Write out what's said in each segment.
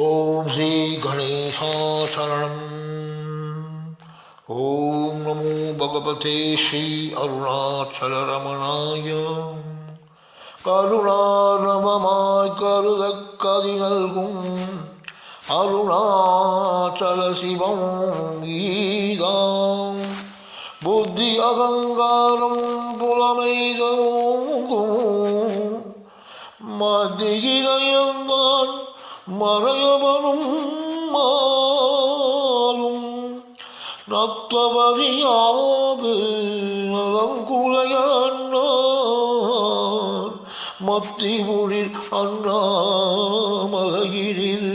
ஓம் ஸ்ரீ கணேசாசரணம். ஓம் நமோ பகவதே ஸ்ரீ அருணாச்சலரமணாய. கருணாரவமாய் கருதக்கதி நல்கும் அருணாச்சல சிவம் ஈதாம். புத்தி அகங்காரம் புலமைதோங்கும் மத்தியிதயந்தான் மறையவனும் மாலும் நத்தவரியாது நலங்குலையார் மத்திமுழில் அண்ணாமலையில்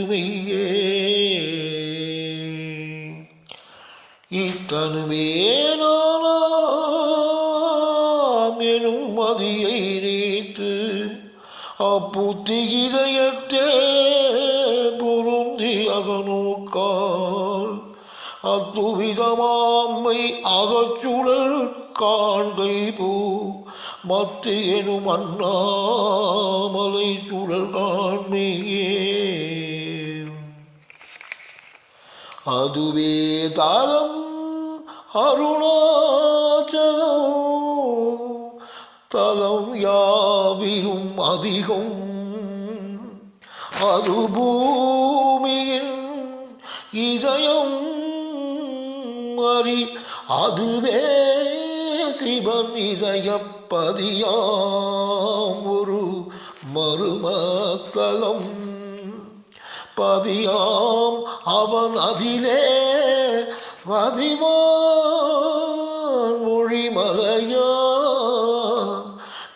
மெய்யே. இத்தனுமேனாம் எனும் மதியை நீத்து அப்புத்தி இதயத்தே பொருந்தி அகநோக்கால் அத்துவிதமாம்மை அகச்சுடல் காண்கை பூ மத்து எனும் அண்ணாமலை சுடல் காண்மையே. அதுவே தாளம் அருணாச்சலம் தலம் யாவிலும் அதிகம். அது பூமியின் இதயம் அறி அதுவே சிவன் இதயப்பதியாம் ஒரு மருமத்தலம் பதியாம் அவன் அதிலே பதிவான் மொழிமலையா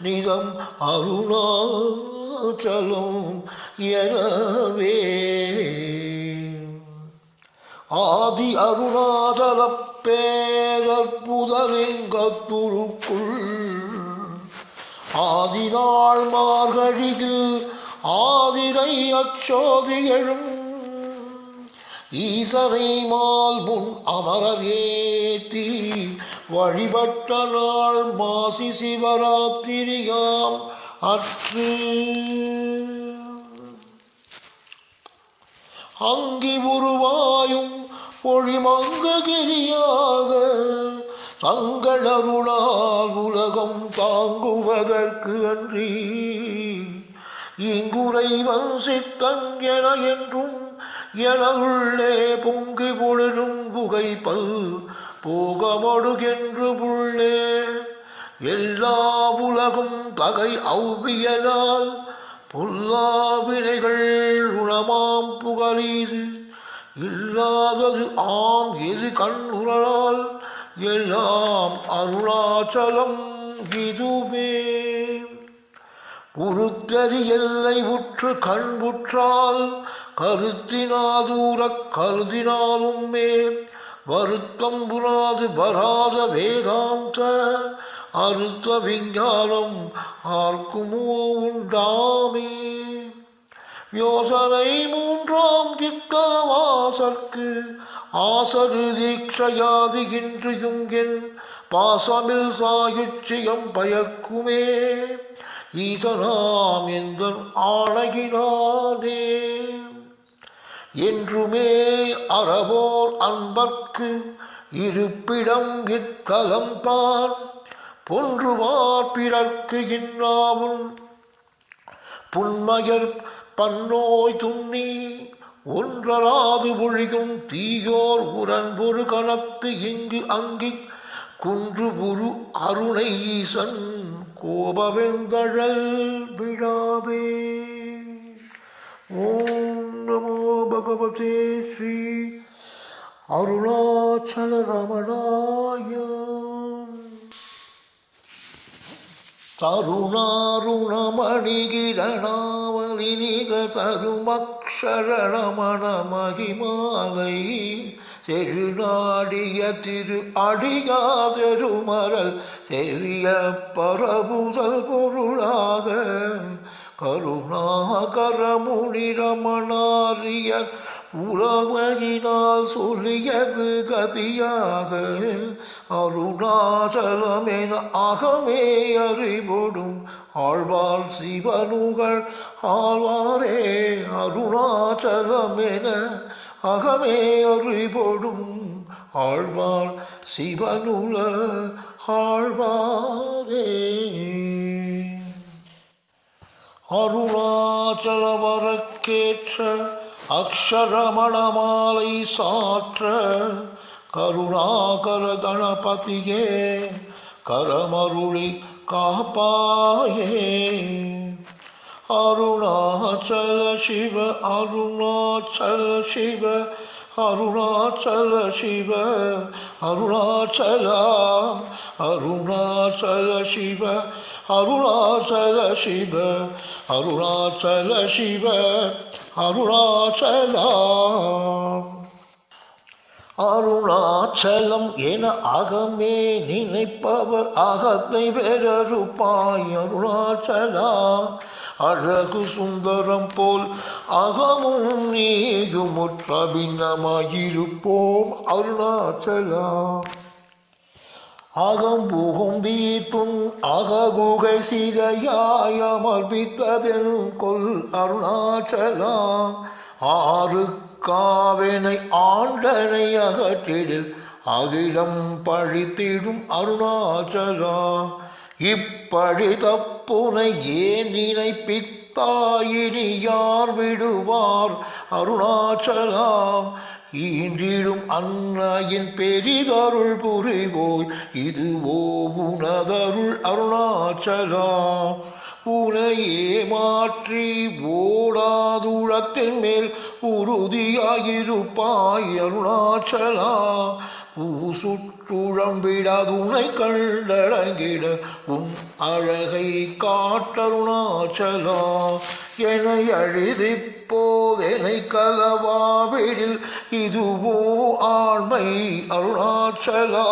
நிதம் அருணாச்சலம் எனவே. ஆதி அருணாச்சல பேரற்புதலிங்கத்துருக்குள் ஆதிநாள் மார்கழியில் ஆதிரை அச்சோதியழும் ஈசனை மால் முன் அமரர் ஏற்றி வழிபட்ட நாள் மாசி சிவராத்திரியாம் அற்று. அங்கி உருவாயும் பொழிமங்ககிரியாக தங்கள் அருளால் உலகம் தாங்குவதற்கு அன்றி இங்குறைவன் சித்தன் என என்றும் எனதுள்ளே பொங்கி பொழுதும் புகைப்பல் போகமொடுகென்று புள்ளே எல்லா உலகும் தகை அவ்வியலால் பொல்லா வினைகள் உணமாம் புகழீது இல்லாதது ஆம் எது கண்ணுறால் எல்லாம் அருணாச்சலம் இதுவே. உருத்தறி எல்லை உற்று கண்புற்றால் கருத்தினாதூரக் கருதினாலும் மே வருத்தம் புராது வராத வேதாந்த அறுத்த விஞ்ஞானம் ஆர்க்குமோ உண்டாமே. யோசனை மூன்றாம் கிக்கலவாசற்கு ஆசரு தீட்சையாதிகின்றியும் என் பாசமில் சாயுச்சியம் பயக்குமே ஈசனாம் எந்தன் ஆணையினானே. என்றுமே அறவோர் அன்பர்க்கு இருப்பிடம் இத்தலம் தான் பொன்றுவார் பிறர்க்கு இன்னாவும் புன்மயர் பன்னோய் துண்ணி ஒன்றராது ஒழியும் தீயோர் உரன்பொரு கணத்து இங்கு அங்கி குன்று புரு அருணை ஈசன் கோபவெந்தழல் விழாவே. ஓம் நமோ பகவதே ஸ்ரீ அருணாச்சல ரமணாய. தருணாருணமணிகிரணாவலினிக தருமக்ஷரணமண மகிமாலை செருநாடிய திரு அடியாதெருமரல் தெரிய பரபுதல் பொருளாக கருணாகரமுனி ரமணாரியன் உலகினால் சொல்லியது கவியாக அருணாச்சலமென அகமே அறிவொடும் ஆழ்வார் சிவனுகள் ஆழ்வாரே அருணாச்சலமென அகமே அறிவொடும் ஆழ்வார் சிவனுல ஆழ்வாரே அருணாச்சல வரக்கேற்ற அக்ஷரமணமாலை சாற்ற கருணாகர கணபதியே கரமருளி காப்பாயே அருணாச்சல சிவ அருணாச்சல சிவ அருணாச்சல சிவ அருணாச்சலா அருணாச்சல சிவ அருணாச்சல சிவ அருணாச்சல சிவ அருணாச்சலா அருணாச்சலம் என அகமே நினைப்பவர் அகத்தை பெறருப்பாய் அருணாச்சலா அழகு சுந்தரம் போல் அகமும் நீயும் முற்றபின்னமாயிருப்போம் அருணாச்சலா அகம் புகுந்தீத்தும் அககுகை சிதையாய் அமர்பித்ததென் கொல் அருணாச்சலா ஆறு காவனை ஆண்டனை அகற்றிடில் அகிலம் பழித்திடும் அருணாச்சலா இப்பழி தப்புனை ஏன் நினைப்பித்தாயினி யார் விடுவார் அருணாச்சலா ஈன்றிடும் அன்னையின் பெரிதருள் புரிவோய் இதுவோ உனதருள் அருணாச்சலா உனையே மாற்றி ஓடாதுளத்தின் மேல் உறுதியாயிருப்பாய் அருணாச்சலா சுற்றுழம்பிடாதுனை கண்டடங்கிட உன் அழகை காட்டருணாச்சலா என அழிதிப்போதெனை கலவாவிடில் இதுவோ ஆண்மை அருணாச்சலா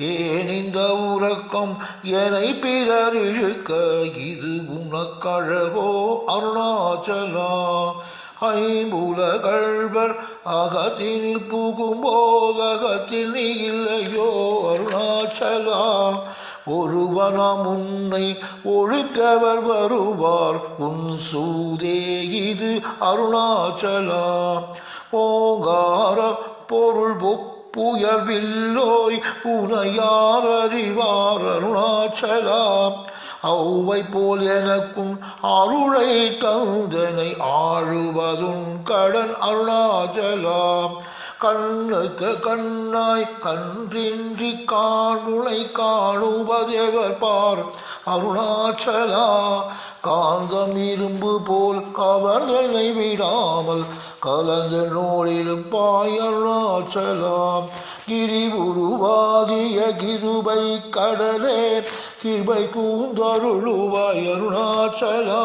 ஏன் இந்த உறக்கம் என்னை பிறர் இழுக்க இது உனக்கழகோ அருணாச்சலா ஐம்புலகழ்வர் அகத்தினில் புகும்போதகத்தில் நீ இல்லையோ அருணாச்சலா ஒருவனாம் உன்னை ஒழுக்கவர் வருவார் உன் சூதே இது அருணாச்சலா ஓங்கார பொருள் புயர்வில்லோய் உனையார் அறிவார் அருணாச்சலா ஔவை போல் எனக்கும் அருளை தந்தனை ஆழுவதும் கடன் அருணாச்சலா கண்ணுக்கு கண்ணாய் கன்றின்றி காணுனை காணுவதேவர் பார் அருணாச்சலா காந்தம் இரும்பு போல் கவர்ந்தனை விடாமல் கலந்த நோடிலும் பாய் அருணாச்சலா கிரி உருவாகிய கிருபை கடலே கிருபை கூந்தருளுவாய் அருணாச்சலா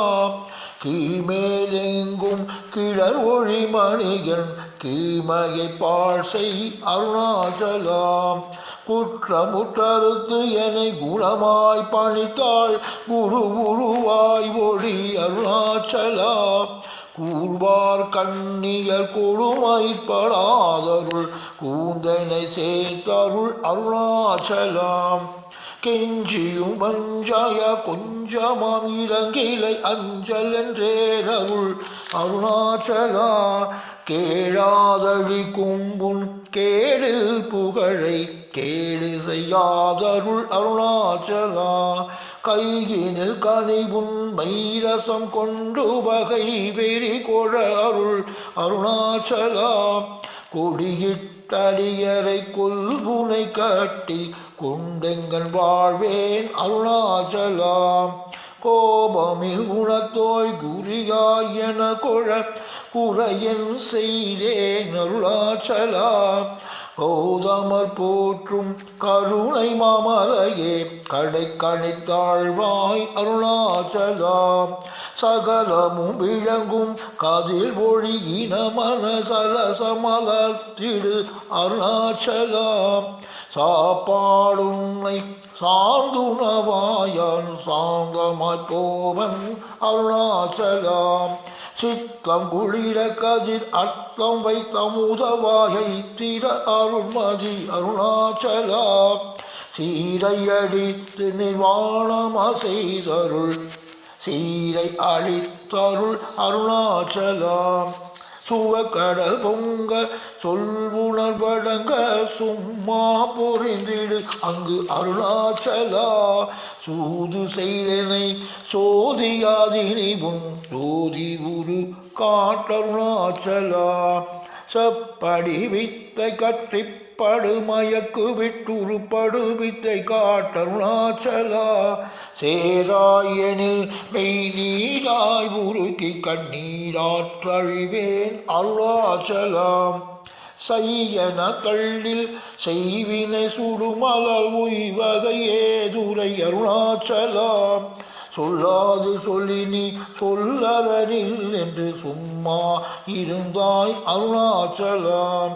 கீழ்மேலெங்கும் கிழர் ஒளி மணிகன் கீமையை பாழ் செய் அருணாச்சலா குற்றமுற்றறுத்து என்னை குணமாய் பணித்தாள் குரு உருவாய் ஒளி அருணாச்சலா கூர்வார் கண்ணியர் கொடுமைப்படாதருள் கூந்தனை சேர்த்தருள் அருணாச்சலா கெஞ்சியும் வஞ்சாய கொஞ்சமாம் இறங்கிலை அஞ்சல் என்றேரருள் அருணாச்சலா கேளாதழி கும்புன் கேளில் புகழை கேளு செய்யாதருள் அருணாச்சலா கையினில் கனிவுன் மைரசம் கொண்டு வகை வெறி கொழ அருள் அருணாச்சலா கொடியிட்டடியரை கொல்புனை கட்டி கொண்டெங்கன் வாழ்வேன் அருணாச்சலா கோபமில் குணத்தோய் குறியாய் என கொழ குறையன் செய்தேன் அருணாச்சலா கௌதமர் போற்றும் கருணை மாமலையே கடை கணித்தாழ்வாய் அருணாச்சலா சகலமும் விளங்கும் கதில் ஒளி இன மனசலசமலர்த்திடு அருணாச்சலா சாப்பாடுன்னை சார்ந்துணவாயான் சாந்தமாய் போவன் அருணாச்சலா சித்தம் குளிர கதிர் அர்த்தம் வைத்தமுதவாயை திர அருள்மதி அருணாச்சலா சீரையடித்து நிர்வாணமா செய்தருள் சீரை அழித்தருள் அருணாச்சலா சுவக்கடல் பொங்க சொல்வுணர்வடங்க சும்மா பொறிந்திடு அங்கு அருணாச்சலா சூது செய்தனை சோதியாதினிவும் சோதி உரு காட்டருணாச்சலா செப்படி வித்தை கற்றிப்படுமயக்கு விட்டுருப்படு வித்தை காட்டருணாச்சலா சேராயனில் மெய் நீராய் உருக்கி கண்ணீராற்றழிவேன் அருணாச்சலாம் செய்யன தள்ளில் செய்வினை சுடுமலர் உய்வகை ஏதுரை அருணாச்சலாம் சொல்லாது சொல்லி நீ சொல்லவரில் என்று சும்மா இருந்தாய் அருணாச்சலாம்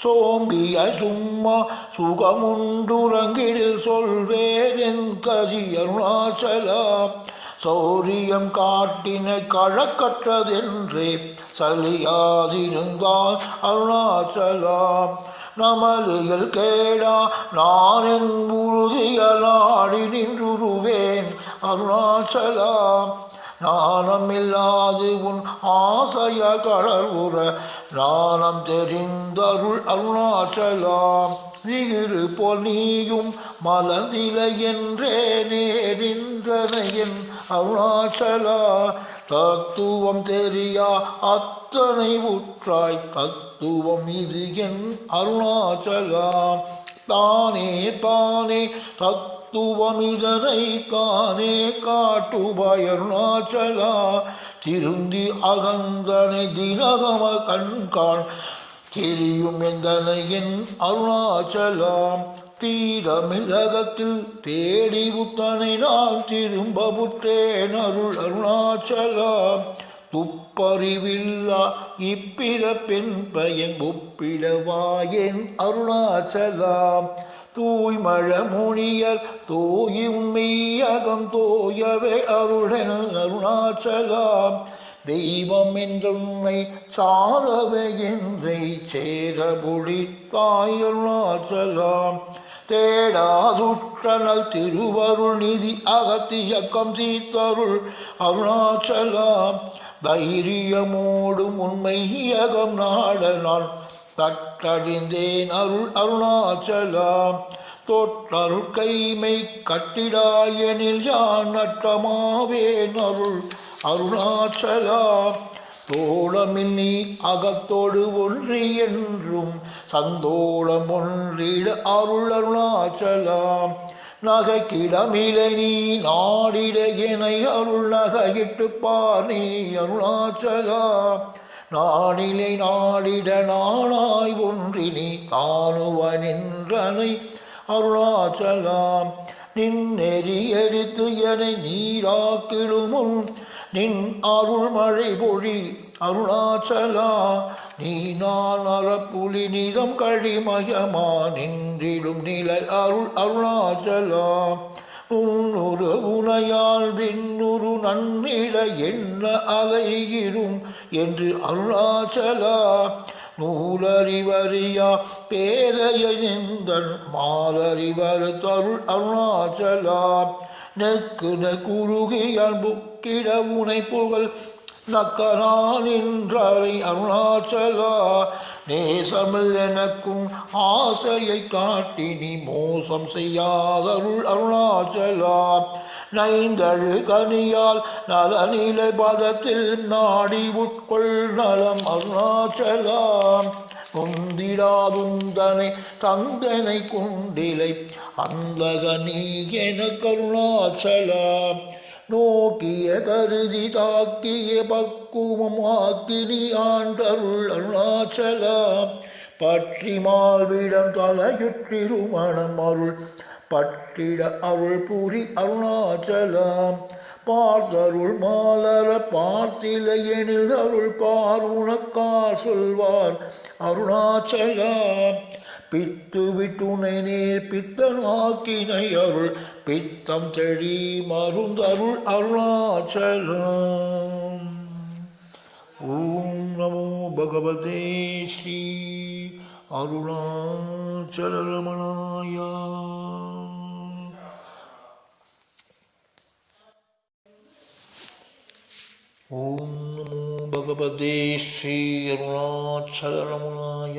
சோம்பிய சும்மா சுகமுண்டுறங்கிடில் சொல்வேன் கதி அருணாச்சலா சௌரியம் காட்டின கழக்கற்றதென்றே சலியாதிருந்தான் அருணாச்சலா நமலிகள் கேடா நான் என் உறுதியலாடி நின்றுருவேன் அருணாச்சலா நாணமில்லாது உன் ஆசைய கடற்வுற நாணம் தெரிந்தருள் அருணாச்சலாம் நிகிரு போல் நீயும் மலர்ந்திலை என்றே நேரின்றனையன் அருணாச்சலா தத்துவம் தெரியா அத்தனை உற்றாய் தத்துவம் இது என் அருணாச்சலா தானே தானே தத்துவமிதனை காணே காட்டுபாய் அருணாச்சலா திருந்தி அகந்தனை தினகம கண்காண் தெரியும் எந்தனை என் அருணாச்சலா தீரமிழகத்தில் தேடி புத்தனை நான் திரும்ப புற்றேன் அருள் அருணாச்சலா துப்பறிவில்லா இப்பிறப்பெண் பயன் ஒப்பிடவாயன் அருணாச்சலா தூய்மழ முனியர் தோயும் மெய்யகம் தோயவே அருளன் அருணாச்சலா தெய்வம் என்றுன்னை சாரவே என்றை சேரபுடி தாய் அருணாச்சலா தேடாதுற்றனல் திருவருள் நிதி அகத்தியக்கம் தீத்தருள் அருணாச்சலா தைரியமோடும் உண்மையகம் நாட நான் தட்டழிந்தேன் அருள் அருணாச்சலா தொட்டருள் கைமை கட்டிடாயனில் யான் நட்டமாவேன் அருள் அருணாச்சலா தோளமில் நீ அகத்தோடு ஒன்றி என்றும் சந்தோளம் ஒன்றிட அருள் அருணாச்சலா நகைக்கிடமிலை நீ நாடிட எனை அருள் நகையிட்டு பார் நீ அருணாச்சலா நாடிலை நாடிட நானாய் ஒன்றி நீ காணுவனின்றனை அருணாச்சலா நின்னெறி எரித்து எனை நீராக்கிடுமுன் நின் அருள் மழை பொழி அருணாச்சலா நீ நான் அறப்புலி நிதம் கழிமயமா நின்றிடும் நிலை அருள் அருணாச்சலா உன்னுரு உனையால் விண்ணுரு நன்னிட என்ன அலைகிரும் என்று அருணாச்சலா நூலறிவறியா பேதைய நிந்தன் மாலறிவரு தருள் அருணாச்சலா நெக்கு நெக்குருகியான் புக்கிட உனை புகழ் நக்கரான் நின்றாரை அருணாச்சலா நேசமில் எனக்கும் ஆசையை காட்டி நீ மோசம் செய்யாதருள் அருணாச்சலா நைந்தழு கனியால் நலநிலை பதத்தில் நாடி உட்கொள் நலம் அருணாச்சலா நொந்திடாதுந்தனை தந்தனை கொண்டிலை அந்தக நீ என கருணாச்சலா நோக்கிய கருதி தாக்கிய பக்குவம் ஆக்கினி ஆண்டருள் அருணாச்சலா பற்றி மால்விடம் தலையுற்றிருமணம் அருள் பற்றிட அருள் புரி அருணாச்சலா பார்த்தருள் மாலர பார்த்திலையெனில் அருள் பார் உனக்கார் சொல்வார் அருணாச்சலா பித்து விட்டுனை நேர் பித்தனாக்கினை அருள் பித்தம் தெளி மருந்தருள் அருணாச்சலம். ஓம் நமோ பகவதே ஸ்ரீ அருணாச்சல ரமணாய. ஓம் நமோ பகவதே ஸ்ரீ அருணாச்சல ரமணாய.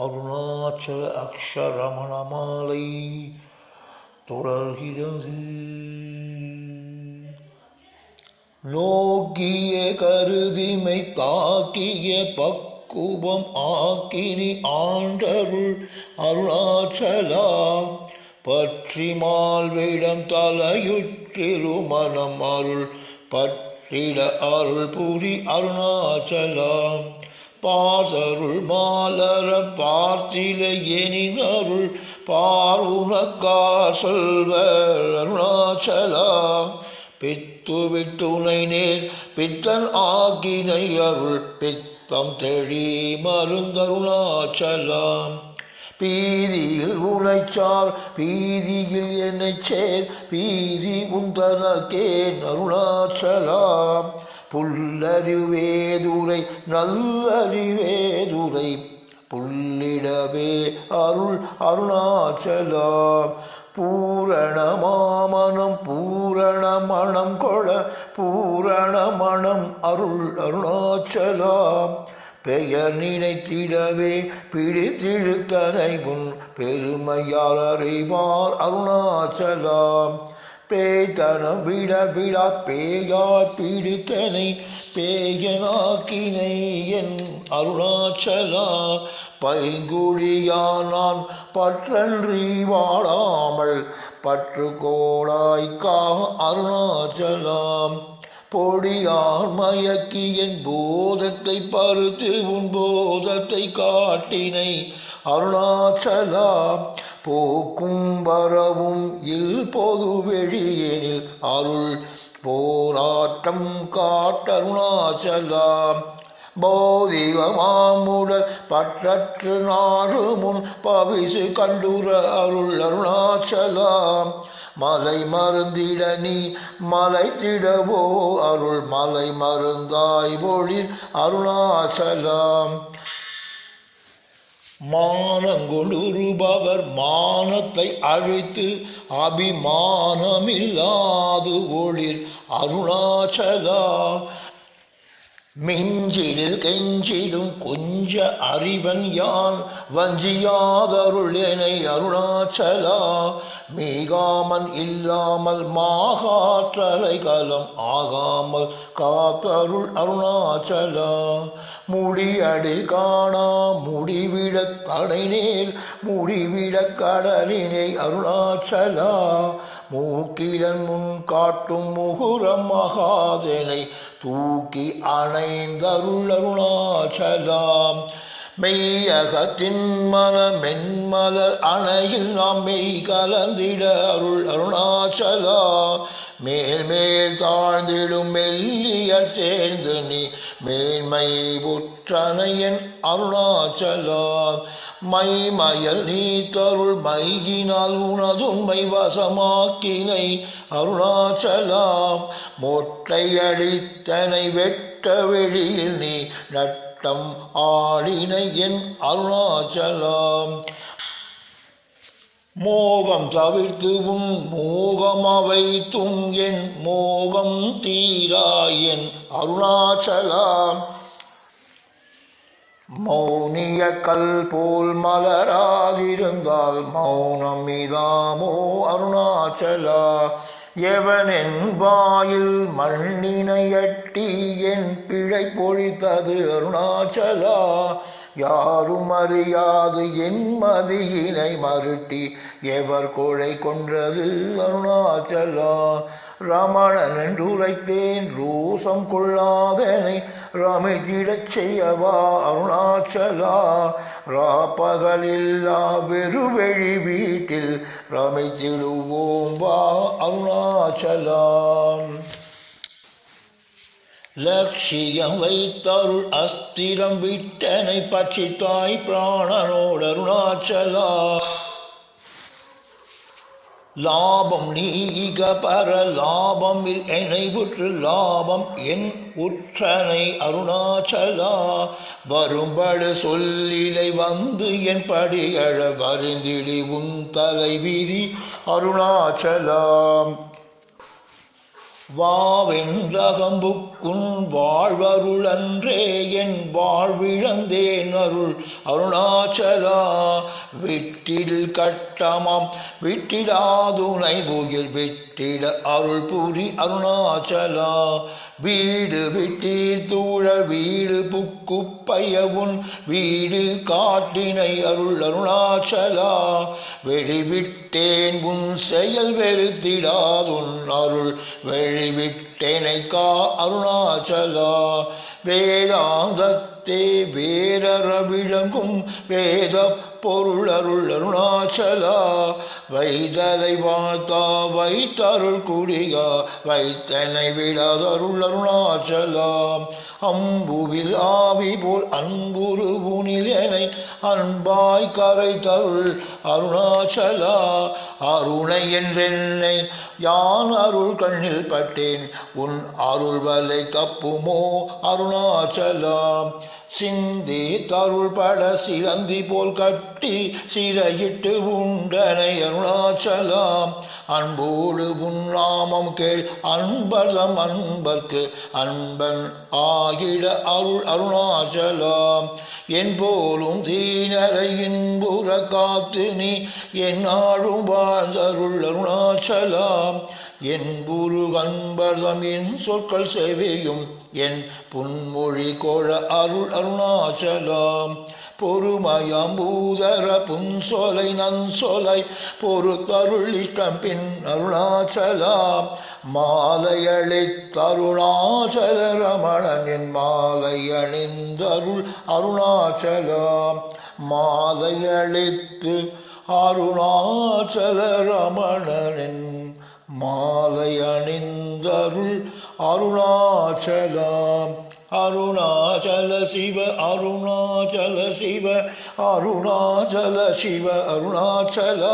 அருணாச்சல அக்ஷரமண மாலை தொடர்கிறது. நோக்கிய கருதிமை தாக்கிய பக்குவம் ஆக்கினி ஆண்டருள் அருணாச்சலா. பற்றி மால்விடம் தலையுற்றிரு மனம் அருள் பற்றிட அருள் புரி அருணாச்சலா. பார்த்தருள் மாலர பார்த்தில எனின் அருள் பாருணக்கார் சொல்வர் அருணாச்சலா. பித்து விட்டுனை நேர் பித்தன் ஆகினை அருள் பித்தம் தெளி மருந்தருணாச்சலாம். பீதியில் உனைச்சார் பீதியில் என்னை சேர் பீதி உந்தனக்கே அருணாச்சலாம். புல்லறிவேதுரை நல்லறிவேதுரை புல்லிடவே அருள் அருணாச்சலாம். பூரணமாமனம் பூரணமணம் கொள பூரணமணம் அருள் அருணாச்சலாம். பெயர் நினைத்திடவே பிடித்திழுத்தனை உன் பெருமையால் அறிவார் அருணாச்சலாம். பேய்தனம் விட விடா பேயாய் பிடித்தனை பேயனாக்கினை என் அருணாச்சலா. பைங்குழியான் பற்றன்றி வாடாமல் பற்று கோடாய்க்கா அருணாச்சலாம். பொடியார் மயக்கி என் போதத்தை பருத்து உன் போதத்தை காட்டினை அருணாச்சலா. போக்கும் வரவும் இல் பொது வெளியெனில் அருள் போராட்டம் காட்டருணாச்சலா. பௌதிகமாமுடல் பற்றற்று நாடு முன் பவிசு கண்டுர அருள் அருணாச்சலா. மலை மருந்திட நீ மலைத்திடவோ அருள் மலை மருந்தாய் ஒளிர் அருணாச்சலாம். மானங்கொண்டுருபவர் மானத்தை அழித்து அபிமானமில்லாது ஒளிர் அருணாச்சலா. மிஞ்சிடில் கெஞ்சிடும் கொஞ்ச அறிவன் யான் வஞ்சியாதருள் எனை அருணாச்சலா. மீகாமன் இல்லாமல் மாகாற்றலை கலம் ஆகாமல் காத்தருள் அருணாச்சலா. முடியடி காணா முடிவிட தடைநேர் முடிவிட கடலினை அருணாச்சலா. மூக்கிலன் முன் காட்டும் முகுரம் மகாதனை தூக்கி அணைந்தருள் அருணாச்சலாம். மெய்யகத்தின் மன மென்மலர் அணையில் நாம் மெய் கலந்திட அருள் அருணாச்சலா. மேல் மேல் தாழ்ந்திடும் மெல்லிய சேர்ந்து நீ மேன்மை புற்றனையன் அருணாச்சலா. மைமயல் நீ தருள் மையினால் உனதுண்மை வசமாக்கினை அருணாச்சலா. மொட்டை அடித்தனை வெட்ட வெளியில் நீ நட்டம் ஆடினை என் அருணாச்சலாம். மோகம் தவிர்த்து உன் மோகம் அவைத்தும் என் மோகம் தீராயன் அருணாச்சலா. மௌனிய கல் போல் மலராதிருந்தால் மௌனம் இதாமோ அருணாச்சலா. எவனென் வாயில் மண்ணினையட்டி என் பிழை பொழித்தது அருணாச்சலா. யாரும் அறியாது என் மதியினை மருட்டி எவர் கொலை கொன்றது அருணாச்சலா. ரமணன் என்று உரைத்தேன் ரோசம் கொள்ளாதனை ரமிதிடச் செய்யவா அருணாச்சலா. ராப்பகலில்லா வெறுவெளி வீட்டில் ரமித்திடுவோம் வா அருணாச்சலா. லட்சியம் வைத்தருள் அஸ்திரம் விட்டனை பட்சித்தாய் பிராணனோடு அருணாச்சலா. லாபம் நீக பர லாபம் என்னை புற்று லாபம் என் உற்றனை அருணாச்சலா வரும்படு சொல்லிலை வந்து என் படியழ வருந்திடி உன் தலைவிதி அருணாச்சலா வாவென்றகம்புக்குன் வாழ்வருளன்றே என் வாழ்விழந்தேன் அருள் அருணாச்சலா விட்டில் கட்டமாம் விட்டிடாதுனை புகில் விட்டிட அருள் புரி அருணாச்சலா வீடு விட்டீர் தூழ வீடு புக்குப்பையவுன் வீடு காட்டினை அருள் அருணாச்சலா வெளிவிட்டேன் உன் செயல் வெறுத்திடாதுன் அருள் வெளிவிட்டேனை கா அருணாச்சலா வேதாந்தத்தே வேரற விளங்கும் வேத பொருள் அருள் அருணாச்சலா வைதலை வாழ்த்தா வைத்தருள் குடிகா வைத்தனை விடாதருள் அருணாச்சலா அம்புவில் ஆவி போல் அன்புருவுனில் எனை அன்பாய் கரை தருள் அருணாச்சலா அருணை என்றென்னை யான் அருள் கண்ணில் பட்டேன் உன் அருள் வலை தப்புமோ அருணாச்சலா சிந்தி தருள் பட சிலந்தி போல் கட்டி சிறையிட்டு உண்டனை அருணாச்சலா அன்போடு உன் நாமம் கேள் அன்பர்தம் அன்பர்க்கு அன்பன் ஆகிட அருள் அருணாச்சலா என் போலும் தீனரை இன்புற காத்து நீ என்னாழும் வாழ்ந்தருள் அருணாச்சலா என் குரு அன்பர்தம் என் சொற்கள் செவியும் என் புன்மொழி கோழ அருள் அருணாச்சலா பொறுமயம் பூதர புன்சொலை நன்சொலை பொறுத்தருள் இஷ்டம் பின் அருணாச்சலா மாலையளித்தருணாச்சல ரமணன் என் மாலை அணிந்தருள் அருணாச்சலா மாலையளித்து அருணாச்சல ரமணனின் மாலை அணிந்தருள் அருணாச்சலா அருணாச்சல சிவ அருணாச்சல சிவ அருணாச்சல சிவ அருணாச்சலா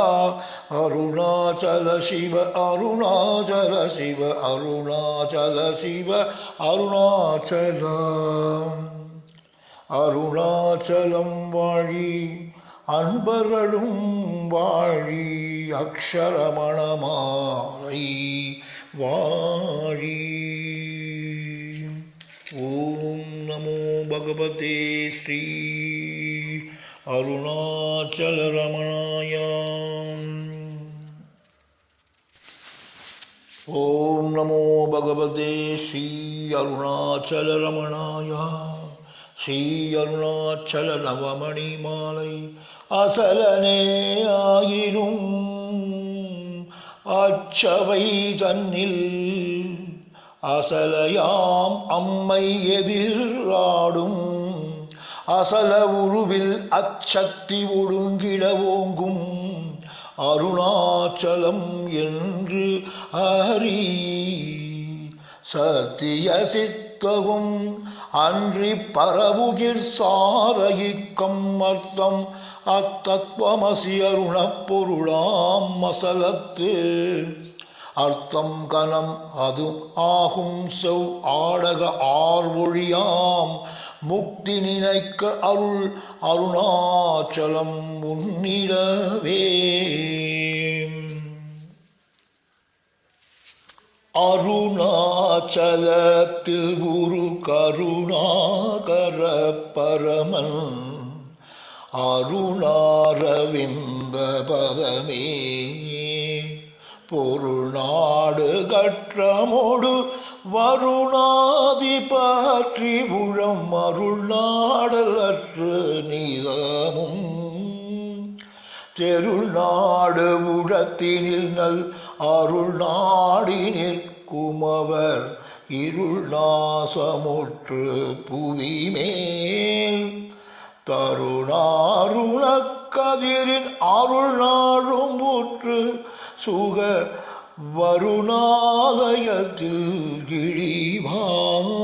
அருணாச்சல சிவ அருணாச்சல சிவ அருணாச்சல சிவ அருணாச்சலா அருணாச்சலம் வாழி அன்பர்களும் வாழி அக்ஷரமணமாலை வாழி ஓம் நமோ பகவதே ஸ்ரீ அருணாச்சல ரமணாய ஓம் நமோ பகவதே ஸ்ரீ அருணாச்சல ரமணாய ஸ்ரீ அருணாச்சல நவமணி மாலை அசலனே ஆயிரும் அச்சவை தன்னில் அசலையாம் அம்மை எதிராடும் அசல உருவில் அச்சக்தி ஒடுங்கிட ஓங்கும் அருணாச்சலம் என்று அறி சத்திய சித்தகும் அன்றி பரவுகிர் சாரயிக்கம் அர்த்தம் அத்தத்வமசி அருணப் பொருளாம் மசலத்து அர்த்தம் கனம் அது ஆகும் செவ் ஆடக ஆர்வொழியாம் முக்தி நினைக்க அருள் அருணாச்சலம் முன்னிடவே அருணாச்சலத்தில் குரு கருணாகர பரமன் அருணாரவிந்த பதமே பொருநாடு கற்றமோடு வருணாதி பற்றி உழம் அருள்நாடலற்று நீதமும் தெருநாடு உழத்தினில் நல் அருள்நாடி நிற்குமவர் இருள் நாசமுற்று புவிமேல் தருணாருணக்கதிரின் அருள் நாழும் புற்று சுக வருணாலயத்தில் கிழிவார்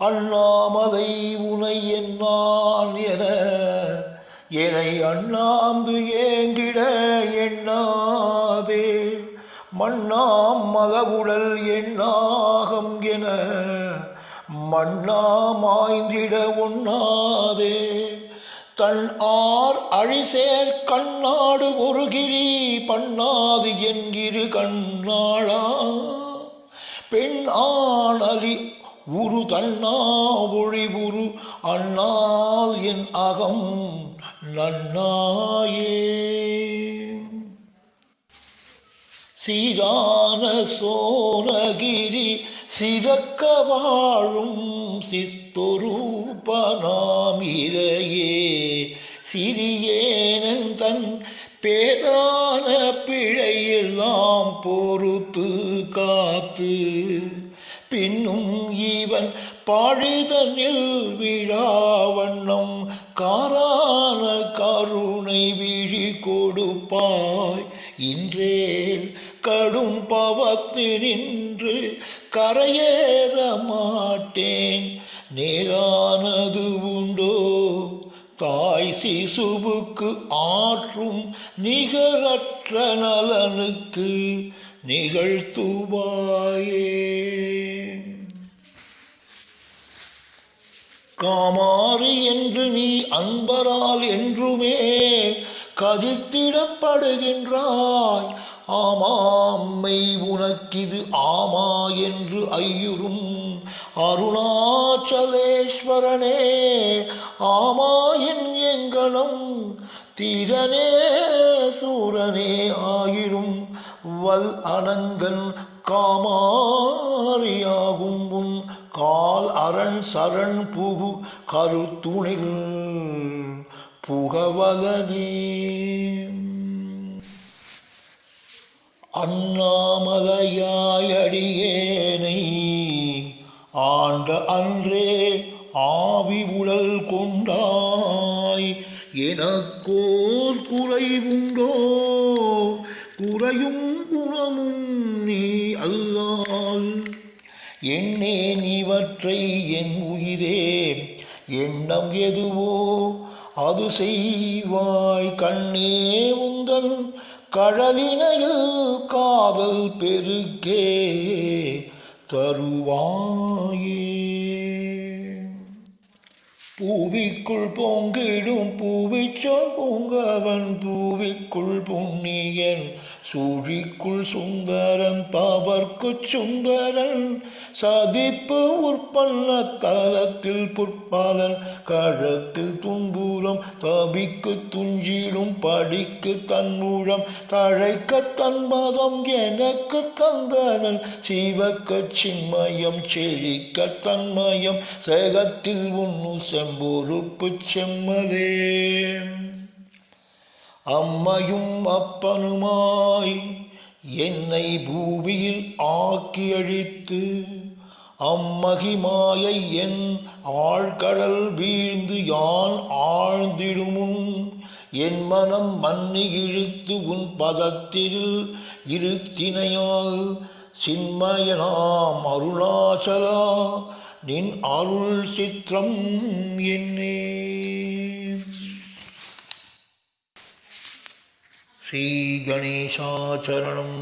அண்ணாமலை உனை என்னான் எனை அண்ணாந்து ஏங்கிட எண்ணாதே மண்ணாம் மலவுடல் எண்ணாகம் என மண்ணாமாய்ந்திட ஒண்ணாதே தன் ஆர் அழிசேர் கண்ணாடு ஒருகிரி பண்ணாது என்கிறு கண்ணாளா பெண் ஆணலி உரு தன்னா ஒழிவுரு அண்ணால் என் அகம் நன்னாயே சீரான சோனகிரி சிறக்க வாழும் சிஸ்தொரூபனாமிரையே சிறியேனன் தன் பேதான பிழையெல்லாம் பொறுத்து காத்து பின்னும் இவன் பாழிதனில் விழாவண்ணம் காரான கருணை விழி கொடுப்பாய் இன்றேல் கடும் பவத்தினின்று கரையேற மாட்டேன் நேரானது உண்டோ தாய் சிசுவுக்கு ஆற்றும் நிகரற்ற நலனுக்கு நிகழ்த்துவாயே காமாறு என்று நீ அன்பரால் என்றுமே கதித்திடப்படுகின்றாய் ஆமாம்மை உனக்கிது ஆமா என்று ஐயுறும் அருணாச்சலேஸ்வரனே ஆமா என் எங்கனம் தீரனே சூரனே ஆயிரும் வல் அனங்கன் காமாரியாகும் உன் கால் அரண் சரண் புகு கருத்துணில் புகவலனே அண்ணாமலையாயடியேனை ஆண்ட அன்றே ஆவி உடல் கொண்டாய் எனக்கோர் குறைவுண்டோ குறையும் குணமும் நீ அல்லால் எண்ணேன் இவற்றை என் உயிரே எண்ணம் எதுவோ அது செய்வாய் கண்ணே உந்தன் கழலினையில் காதல் பெருக்கே தருவாயே பூவிக்குள் பொங்கிடும் பூவிச்சொல் பொங்கவன் பூவிக்குள் புண்ணியன் சூழிக்குள் சுந்தரன் தவர்க்கு சுந்தரன் சதிப்பு உற்பன்ன தலத்தில் புற்பலன் கழத்தில் துன்புறம் தபிக்கு துஞ்சிடும் படிக்கு தன்முழம் தழைக்க தன்மதம் எனக்கு தந்தனன் சிவக்க சின்மயம் செழிக்க தன்மயம் சேகத்தில் உன்னு செம்பொறுப்பு செம்மலே அம்மையும் அப்பனுமாய் என்னை பூமியில் ஆக்கி அழித்து அம்மகிமாயை என் ஆழ்கடல் வீழ்ந்து யான் ஆழ்ந்திடுமுன் என் மனம் மன்னி இழுத்து உன் பதத்தில் இருத்தினையால் சின்மயனாம் அருணாச்சலா நின் அருள் சித்திரம் என்னே. ஸ்ரீ கணேசாச்சரணம்.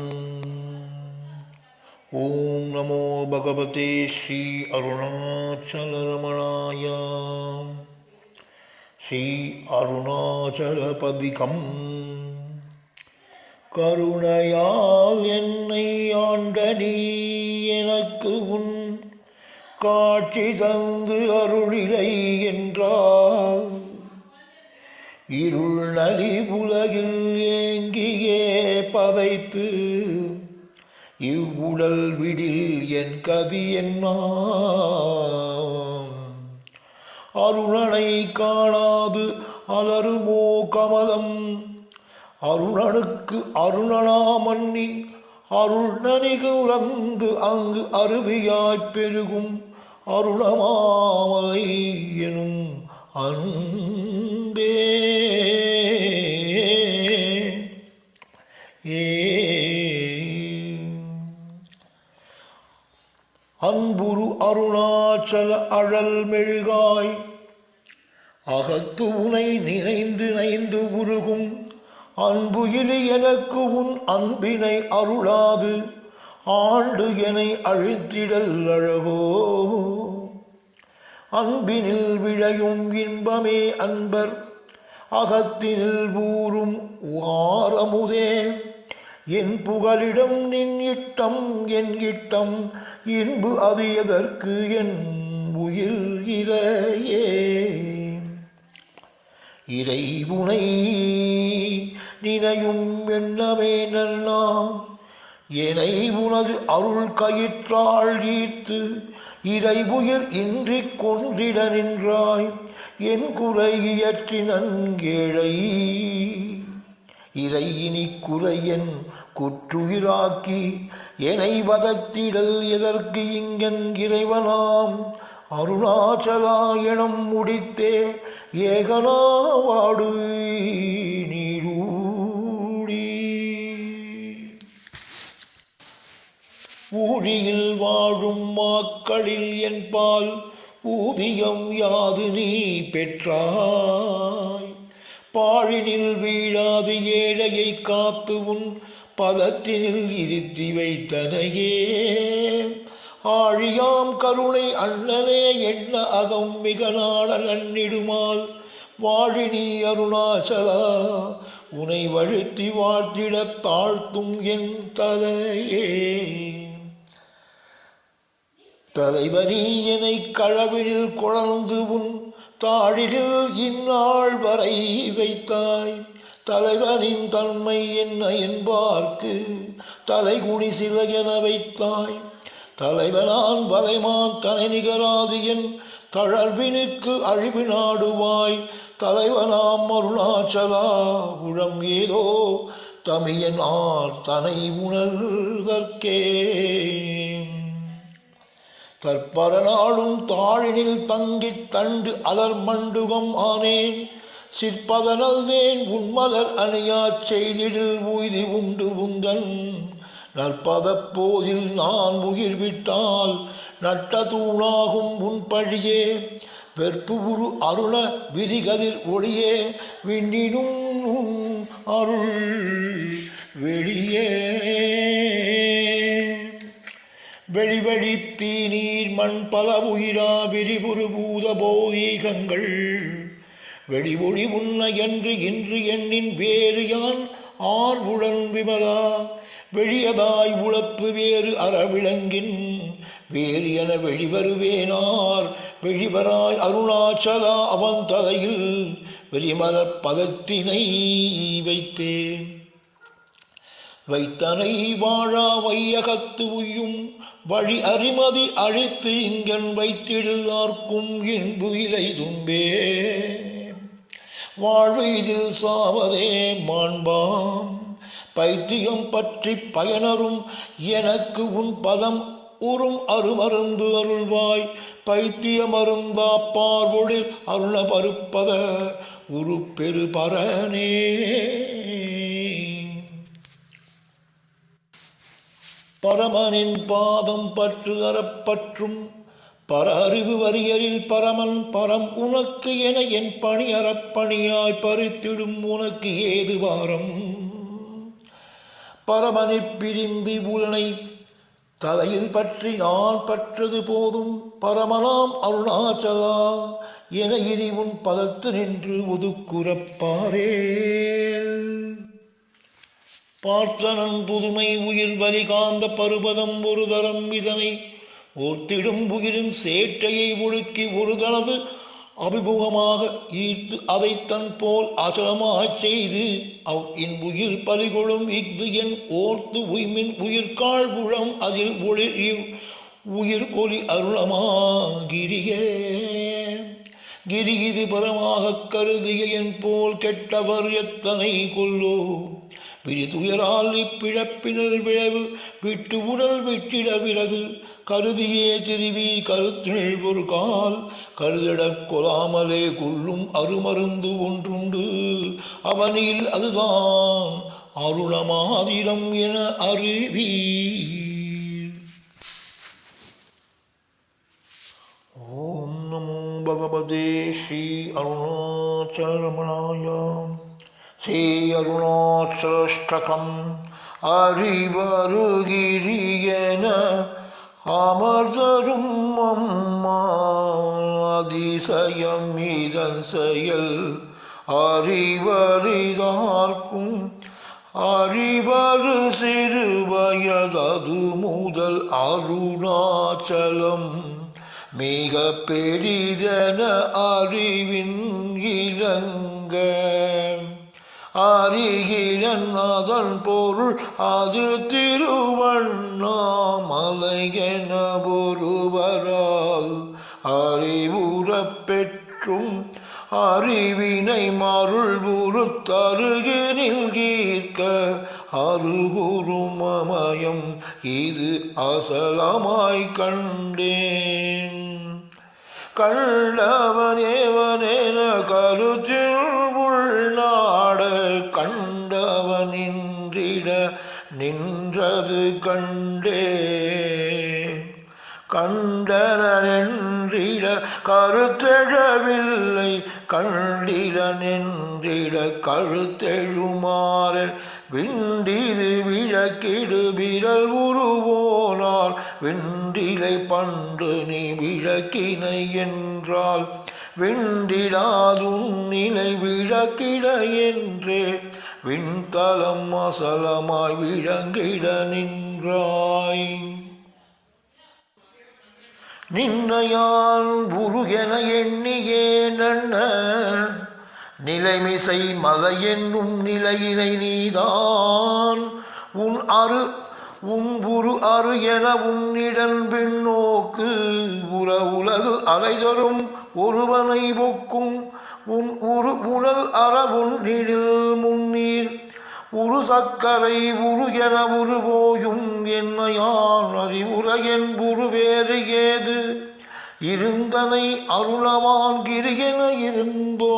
ஓம் நமோ பகவதே ஸ்ரீ அருணாச்சலரமணாய. ஸ்ரீ அருணாச்சலபதிகம் கருணையால் என்னை ஆண்ட நீ எனக்கு உன் காட்சி தந்து அருளிலை என்றால் இருள் நலி உலகில் ஏங்கியே பதைத்து இவ்வுடல் விடில் என் கதி என்ன அருணனை காணாது அலருமோ கமலம் அருணனுக்கு அருணனா மன்னி அருள் நனிகு உறந்து அங்கு அருவியாய்ப் பெருகும் அருணமாமலை எனும் அன்பே. அன்புரு அருணாச்சல அழல் மெழுகாய் அகத்து உனை நினைந்து நைந்து உருகும் அன்புயிலி எனக்கு உன் அன்பினை அருளாது ஆண்டு எனை அழித்திடல் அழகோ. அன்பினில் விழையும் இன்பமே அன்பர் அகத்தினில் ஊறும் ஆரமுதே. என் புகலிடம் நின் இட்டம் என் இட்டம் இன்பு அது எதற்கு என் உயிர் இறையே. இறைவுனை நினையும் எண்ணமே நன்னாம் எனை உனது அருள் கயிற்றால் ஈர்த்து இறைவுயிர் இன்றி கொன்றிட நின்றாய் என் குறை இயற்றி நன்கேழை. இறை இனி குறையன் குற்றுயிராக்கி எனை வதத்திடல் எதற்கு இங்கன் இறைவனாம் அருணாச்சலா எனம் முடித்தே ஏகனா வாடு நீரூடி. ஊழியில் வாழும் மாக்களில் என்பால் ஊதியம் யாது நீ பெற்றாய். பாழினில் வீழாது ஏழையை காத்து உன் பதத்தினில் இருத்தி வைத்தனையே. ஆழியாம் கருணை அண்ணலே எண்ண அகம் மிக நாட நன்னிடுமால் வாழினி அருணாச்சலா உனை வழுத்தி வாழ்த்திட தாழ்த்தும் என் தலையே. தலைவனி என்னை கழவினில் கொணர்ந்து உன் தாழினில் இந்நாள் வரை வைத்தாய். தலைவனின் தன்மை என்ன என்பார்க்கு தலைகுனி சில என வைத்தாய். தலைவனான் வலைமான் தனை நிகராது என் தளர்வினுக்கு அழிவு நாடுவாய். தலைவனாம் அருணாச்சலா உளம் ஏதோ தமியன் ஆர் தனை உணர்தற்கே. தற்பர நாளும் தாழினில் தங்கித் தண்டு அலர் மண்டுகம் ஆனேன். சிற்பதனல்தேன் உன்மலர் அணியாச் செய்திடில் உய்தி உண்டு உந்தன் நற்பதப் போதில் நான் உயிர் விட்டால் நட்ட தூணாகும் உன் பழியே. வெற்பு உரு அருண விரிகதிர் ஒளியே விண்ணினும் அருள் வெளியே. வெளிவழி தீநீர் மண் பல உயிரா விரிபுரு பூத போதீகங்கள் வெளிவொளி உன்ன என்று இன்று எண்ணின் வேறு யான் ஆர்வுடன் விமலா. வெளியதாய் உழப்பு வேறு அறவிளங்கின் வேறு என வெளிவருவேனார் வெளிவராய் அருணாச்சலா அவன் தலையில் வெளிமலர் பதத்தினை வைத்தேன். வைத்தனை வாழா வையகத்து உய்யும் வழி அறிமதி அழித்து இங்கன் வைத்திடுவார்க்கும் இன்பு இலை துன்பே. வாழ்வு இதில் சாவதே மாண்பாம் பைத்தியம் பற்றி பயனரும் எனக்கு உன் பதம் உறும் அருமருந்து அருள்வாய். பைத்திய மருந்தா பார்வொழி அருண பருப்பத உரு பெரு பரனே. பரமனின் பாதம் பற்று அறப்பற்றும் பர அறிவு வரியலில் பரமன் பரம் உனக்கு என என் பணி அறப்பணியாய் பறித்திடும் உனக்கு ஏது வாரம். பரமனை பிரிந்து உலனை தலையில் பற்றி நான் பற்றது போதும் பரமனாம் அருணாச்சலா என இனி உன் பதத்து நின்று ஒதுக்குறப்பாரேல். பார்த்தனன் புதுமை உயிர் வலிகாந்த பருவதம் ஒரு தரம் இதனை ஓர்த்திடும் உயிரின் சேட்டையை ஒழுக்கி ஒரு தனது அபிமுகமாக ஈர்த்து அதை தன் போல் அசலமாகச் செய்து அவ் இன் உயிர் பலிகொழும் இஃது என் ஓர்த்து உய்மின் உயிர்கால் புழம் அதில் ஒளிர் இவ் உயிர் கொலி அருளமாகிரிய கிரி இது பரமாகக் கருதிய என் போல் கெட்டவர் எத்தனை கொல்லோ. விரிதுயரால் இப்பிழப்பினல் விளைவு விட்டு உடல் விட்டிட விலகு கருதியே திருவி கருத்தினில் ஒரு கால் கருதிடக் கொலாமலே கொல்லும் அருமருந்து ஒன்றுண்டு அவனில் அதுதான் அருணமாதிரம் என அறிவீர். ஓம் நமோ பகவதே ஸ்ரீ அருணாச்சல ரமணாய. சேயருணாச்சலஷ்டகம் அறிவருகிரியன அமர்தரும் அம்மா அதிசயம் இதன் செயல் அறிவறிதார்க்கும் அறிவரு சிறு வயதது முதல் அருணாச்சலம் மிக பெரிதென அறிவின் இலங்க அறிகிறன் அதன் பொருள் அது திருவண்ணாமலையென ஒருவரால் அறிவுறப் பெற்றும் அறிவினை மருள் உறுத்தருகினில் கீர்க்க அருகுருமமயம் இது அசலமாய் கண்டேன் கண்டவனேவனேன கருத்தில் உள்நாட கண்டவனின்றிட நின்றது கண்டே கண்டனென்றிட கருத்தெழவில்லை கண்டிலனென்றிட கழுத்தெழுமாறன் விண்டிது விளக்கிடு விரல் உருவோனார் வெண்டிலை பண்டு நீ விளக்கினை என்றால் வெண்டிடாதுன் நிலை விளக்கிட என்றே விண்தலம் அசலமாய் விளங்கிட நின்றாய் நின்னையான் உருகென எண்ணியே நன்ன நிலைமிசை மலை என்னும் நிலையினை நீதான் உன் உரு அரு என உன்னிடன் பின்னோக்கு உலகு அலைதரும் ஒருவனை பொக்கும் உன் உரு உணல் அறவுன் நிடில் முன்னீர் உரு சக்கரை உரு என உருவோயும் என்னையான் அறிவுற என் உரு வேறு ஏது இருந்தனை அருணவான் கிரியென இருந்தோய்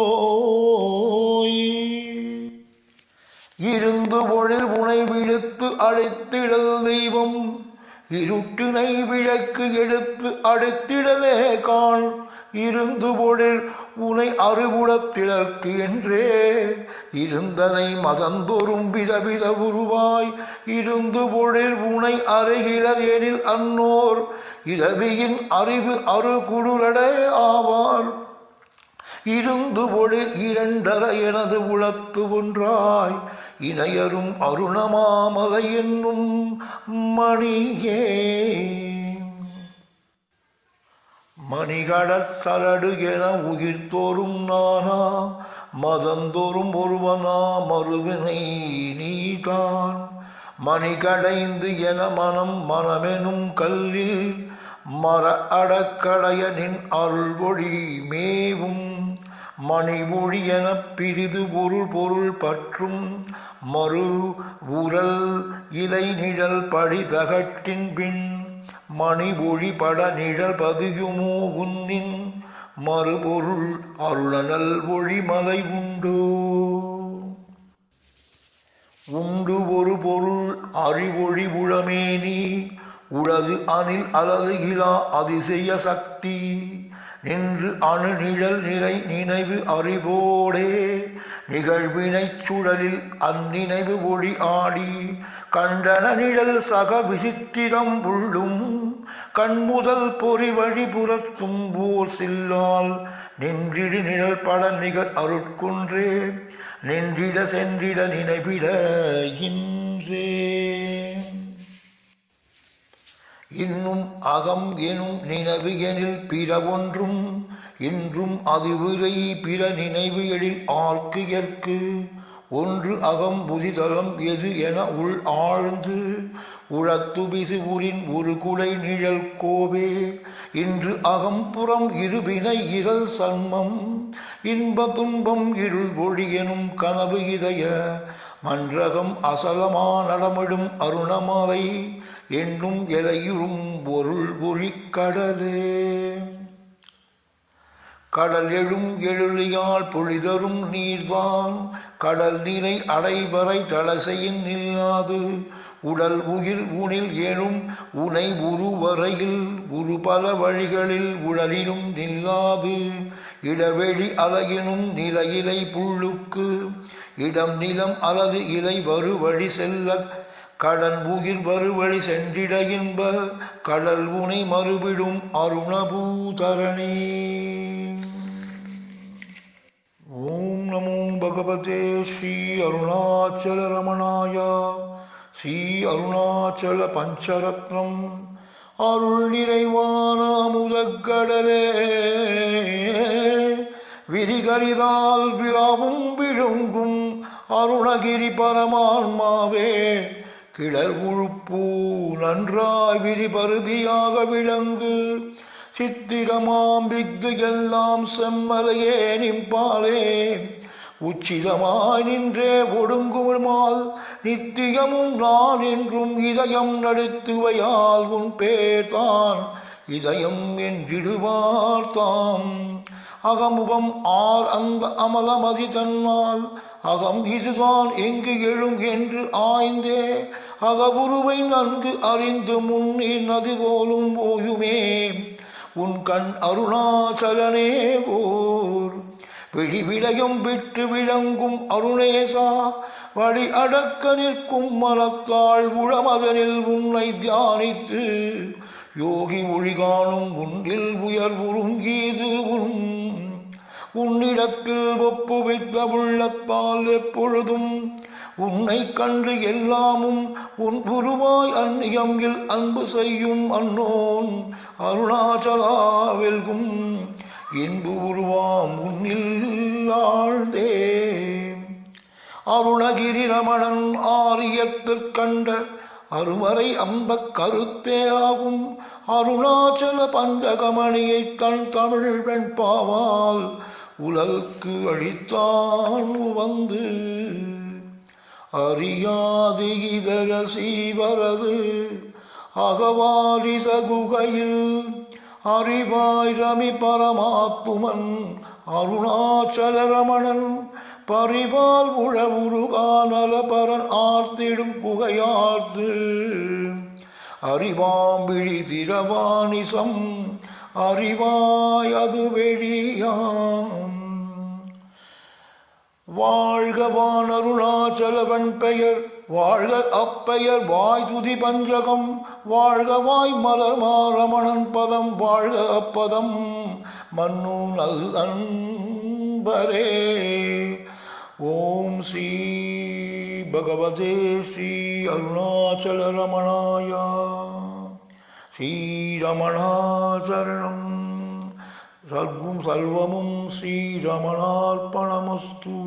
இருந்து பொழில் உனை விழுத்து அழைத்திடல் தெய்வம் இருட்டினை விளக்கு எடுத்து அழைத்திடலே காண் இருந்து பொழில் உனை அறிவுடத்திடற்கு என்றே இருந்தனை மதந்தோறும் விதவித உருவாய் இருந்து பொழில் உனை அறைகிறர் எனில் அன்னோர் இரவியின் அறிவு அருகுடுரடே ஆவார் இருந்து பொழில் இரண்டர எனது உளத்து ஒன்றாய் இணையரும் அருணமாமலை என்னும் மணியே மணிகடற் சரடு என உயிர்த்தோறும் நானா மதந்தோறும் ஒருவனா மறுவினை நீதான் மணிகடைந்து என மனமெனும் கல்லில் மர அடக்கடைய நின் அருள்வொழி மேவும் மணிமொழி எனப் பிரிது பொருள் பற்றும் மறு உரல் இலை நிழல் படிதகட்டின் பின் மணிமொழி பட நிழல் பதியுமோ உன்னின் மறுபொருள் அருளனல் ஒளிமலை உண்டோ உண்டு ஒரு பொருள் அறிவொழி உளமேனி உளது அணில் அலது இலா அதிசய சக்தி நின்று அணு நிழல் நிறை நினைவு அறிவோடே நிகழ்வினைச் சுழலில் அந்நினைவு ஒளி ஆடி கண்டன நிழல் சக விசித்திரம் உள்ளும் கண்முதல் பொறி வழி புறத்தும் போர் சில்லால் நின்றிடு நிழல் பட நிகழ் அருட்குன்றே நின்றிட சென்றிட நினைவிட இன்றே இன்னும் அகம் எனும் நினைவு எனில் பிற ஒன்றும் இன்றும் அதுவிரை பிற நினைவு எழில் ஆர்க்கு எற்கு ஒன்று அகம் புதிதலம் எது என உள் ஆழ்ந்து உழத்துபிசு உரின் ஒரு குடை நிழல் கோவே இன்று அகம்புறம் இருவினை இரல் சன்மம் இன்ப துன்பம் இருள் ஒளி எனும் கனவு இதய மன்றகம் அசலமா நடமிடும் அருணமலை என்னும் எலையுறும் பொருள் ஒளிக்கடலே கடல் எழும் எழுளியால் பொழிதரும் நீர்தான் கடல் நிலை அடைவரை தளசையின் நில்லாது உடல் உயிர் உனில் எனும் உனை உருவரையில் உரு பல வழிகளில் உடலிலும் நில்லாது இடவெளி அலையினும் நிலையிலை புள்ளுக்கு இடம் நிலம் அல்லது இலை வருவழி செல்ல கடன் உயிர் வருவழி சென்றிட இன்ப கடல் உனை மறுவிடும் அருணபூதரணே. ஓம் நமோ பகவதே ஸ்ரீ அருணாச்சல ரமணாய. ஸ்ரீ அருணாச்சல பஞ்சரத்னம் அருள் நிறைவான அமுதக்கடலே, விரிகரிதால் விழாவும் விழுங்கும் அருணகிரி பரமான்மாவே, கிளர் உழுப்பூ நன்றாய் விரிபருதியாக விளங்கு சித்திரமாம் வித்து எல்லாம் செம்மலையே நிம்பாலே, உச்சிதமாய் நின்றே ஒடுங்குமால் நித்தியமும் நான் என்றும் இதயம் நடுத்துவையால் உன் பேர்தான் இதயம் என்றிடுவார் தாம். அகமுகம் ஆர் அந்த அமலமதி தன்னால் அகம் இதுதான் எங்கு எழும் என்று ஆய்ந்தே அகவுருவை நன்கு அறிந்து முன்னீர் நதி போலும் ஓயுமே உன் கண் அருணாச்சலனே ஓர். விழிவிளையும் விட்டு விளங்கும் அருணேசா, வழி அடக்க நிற்கும் மனத்தாள் உளமதனில் உன்னை தியானித்து யோகி ஒளி காணும் உன்னில் உயர்வுருங்கீது உன்னிடத்தில் ஒப்புவித்த உள்ளத்தால் எப்பொழுதும் உன்னை கண்டு எல்லாமும் உன் குருவாய் அந்நியங்கில் அன்பு செய்யும் அன்னோன் அருணாச்சலா வெல்கும் என்பு உருவாம் உன்னில் ஆழ்ந்தே. அருணகிரி ரமணன் ஆரியத்திற்கண்ட அருமறை அம்ப கருத்தே ஆகும் அருணாச்சல பஞ்சகமணியை தன் தமிழ் வெண்பாவால் உலகுக்கு அளித்தான் வந்து. அறியாது இதர சீவரது அகவாரிச குகையில் அறிவாய் ரமி பரமாத்துமன் அருணாச்சல ரமணன் பரிவால் உழவுருகானல பரன் ஆர்த்திடும் குகையார்த்து அறிவாம்பிழி திரவாணிசம் அறிவாய் அது வெளியாம். வாழ்கவான் அருணாச்சலவன் பெயர் வாழ்க அப்பெயர் வாய் துதி பஞ்சகம் வாழ்கவாய் மலர் மாரமணன் பதம் வாழ்க அப்பதம் மன்னு நல்லன்பரே. ஓம் ஸ்ரீ பகவதே ஸ்ரீ அருணாச்சல ரமணாய. ஸ்ரீரமணாசரணம் சர்வமும் ஸ்ரீரமணார்ப்பணமஸ்து.